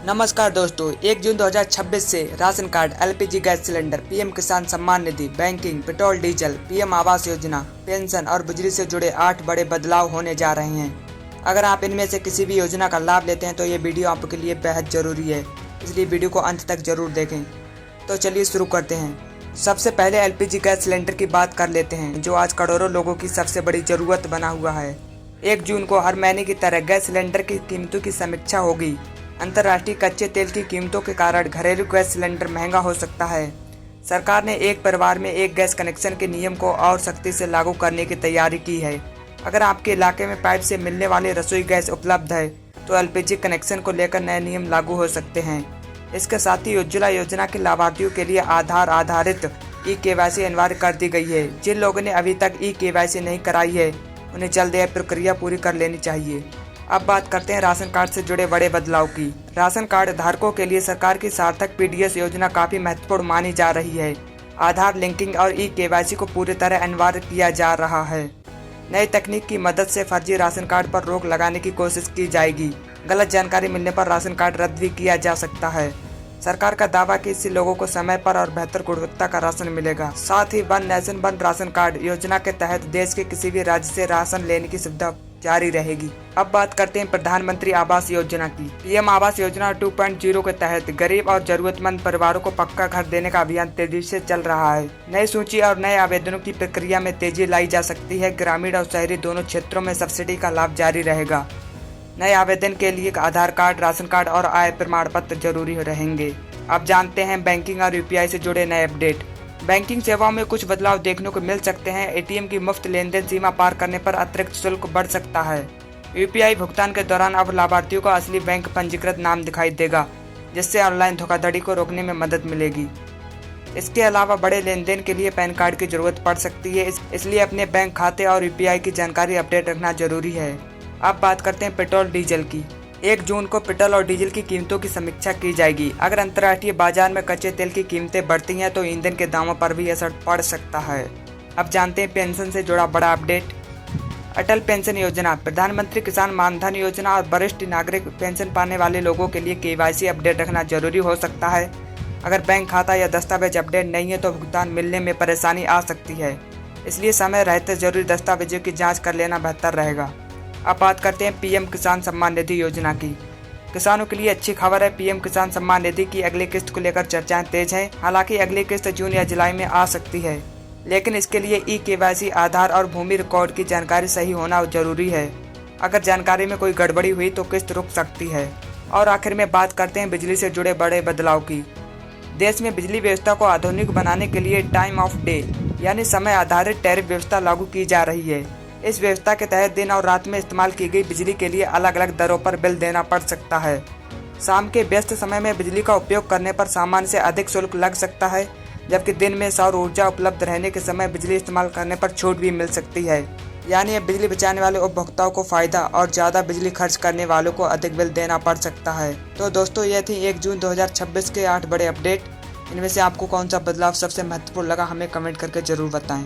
नमस्कार दोस्तों, 1 जून 2026 से ration card, LPG gas cylinder, PM किसान Samman Nidhi, banking, petrol diesel, PM Awas Yojana, pension और बिजली से जुड़े 8 बड़े बदलाव होने जा रहे हैं। अगर आप इनमें से किसी भी योजना का लाभ लेते हैं तो ये वीडियो आपके लिए बेहद ज़रूरी है, इसलिए वीडियो को अंत तक जरूर देखें। तो चलिए शुरू करते हैं। सबसे पहले एलपीजी गैस सिलेंडर की बात कर लेते हैं, जो आज करोड़ों लोगों की सबसे बड़ी ज़रूरत बना हुआ है। 1 जून को हर महीने की तरह गैस सिलेंडर की कीमतों की समीक्षा होगी। अंतर्राष्ट्रीय कच्चे तेल की कीमतों के कारण घरेलू गैस सिलेंडर महंगा हो सकता है। सरकार ने एक परिवार में एक गैस कनेक्शन के नियम को और सख्ती से लागू करने की तैयारी की है। अगर आपके इलाके में पाइप से मिलने वाली रसोई गैस उपलब्ध है तो एलपीजी कनेक्शन को लेकर नए नियम लागू हो सकते हैं। इसके साथ ही उज्ज्वला योजना के लाभार्थियों के लिए आधार आधारित ई-केवाईसी अनिवार्य कर दी गई है। जिन लोगों ने अभी तक ई-केवाईसी नहीं कराई है उन्हें जल्द यह प्रक्रिया पूरी कर लेनी चाहिए। अब बात करते हैं राशन कार्ड से जुड़े बड़े बदलाव की। राशन कार्ड धारकों के लिए सरकार की सार्थक पीडीएस योजना काफी महत्वपूर्ण मानी जा रही है। आधार लिंकिंग और ई-केवाईसी को पूरी तरह अनिवार्य किया जा रहा है। नई तकनीक की मदद से फर्जी राशन कार्ड पर रोक लगाने की कोशिश की जाएगी। गलत जानकारी मिलने पर राशन कार्ड रद्द भी किया जा सकता है। सरकार का दावा कि इससे लोगों को समय पर और बेहतर गुणवत्ता का राशन मिलेगा। साथ ही one nation one ration card योजना के तहत देश के किसी भी राज्य से राशन लेने की सुविधा जारी रहेगी। अब बात करते हैं प्रधानमंत्री आवास योजना की। पीएम आवास योजना 2.0 के तहत गरीब और जरूरतमंद परिवारों को पक्का घर देने का अभियान तेजी से चल रहा है। नई सूची और नए आवेदनों की प्रक्रिया में तेजी लाई जा सकती है। ग्रामीण और शहरी दोनों क्षेत्रों में सब्सिडी का लाभ जारी रहेगा। नए आवेदन के लिए आधार कार्ड, राशन कार्ड और आय प्रमाण पत्र जरूरी रहेंगे। अब जानते हैं बैंकिंग और यूपीआई से जुड़े नए अपडेट। बैंकिंग सेवाओं में कुछ बदलाव देखने को मिल सकते हैं। एटीएम की मुफ्त लेनदेन सीमा पार करने पर अतिरिक्त शुल्क बढ़ सकता है। यूपीआई भुगतान के दौरान अब लाभार्थियों को असली बैंक पंजीकृत नाम दिखाई देगा, जिससे ऑनलाइन धोखाधड़ी को रोकने में मदद मिलेगी। इसके अलावा बड़े लेनदेन के लिए पैन कार्ड की जरूरत पड़ सकती है, इसलिए अपने बैंक खाते और यूपीआई की जानकारी अपडेट रखना जरूरी है। अब बात करते हैं पेट्रोल डीजल की। 1 जून को पेट्रोल और डीजल की कीमतों की समीक्षा की जाएगी। अगर अंतर्राष्ट्रीय बाजार में कच्चे तेल की कीमतें बढ़ती हैं तो ईंधन के दामों पर भी असर पड़ सकता है। अब जानते हैं पेंशन से जुड़ा बड़ा अपडेट। अटल पेंशन योजना, प्रधानमंत्री किसान मानधन योजना और वरिष्ठ नागरिक पेंशन पाने वाले लोगों के लिए केवाईसी अपडेट रखना जरूरी हो सकता है। अगर बैंक खाता या दस्तावेज अपडेट नहीं है तो भुगतान मिलने में परेशानी आ सकती है, इसलिए समय रहते जरूरी दस्तावेजों की जाँच कर लेना बेहतर रहेगा। अब बात करते हैं पीएम किसान सम्मान निधि योजना की। किसानों के लिए अच्छी खबर है। पीएम किसान सम्मान निधि की अगली किस्त को लेकर चर्चाएं तेज हैं। हालांकि अगली किस्त जून या जुलाई में आ सकती है, लेकिन इसके लिए ई-केवाईसी, आधार और भूमि रिकॉर्ड की जानकारी सही होना जरूरी है। अगर जानकारी में कोई गड़बड़ी हुई तो किस्त रुक सकती है। और आखिर में बात करते हैं बिजली से जुड़े बड़े बदलाव की। देश में बिजली व्यवस्था को आधुनिक बनाने के लिए टाइम ऑफ डे यानी समय आधारित टैरिफ व्यवस्था लागू की जा रही है। इस व्यवस्था के तहत दिन और रात में इस्तेमाल की गई बिजली के लिए अलग अलग दरों पर बिल देना पड़ सकता है। शाम के व्यस्त समय में बिजली का उपयोग करने पर सामान्य से अधिक शुल्क लग सकता है, जबकि दिन में सौर ऊर्जा उपलब्ध रहने के समय बिजली इस्तेमाल करने पर छूट भी मिल सकती है। यानी अब बिजली बचाने वाले उपभोक्ताओं को फायदा और ज़्यादा बिजली खर्च करने वालों को अधिक बिल देना पड़ सकता है। तो दोस्तों, ये थी 1 जून 2026 के 8 बड़े अपडेट। इनमें से आपको कौन सा बदलाव सबसे महत्वपूर्ण लगा हमें कमेंट करके जरूर बताएं।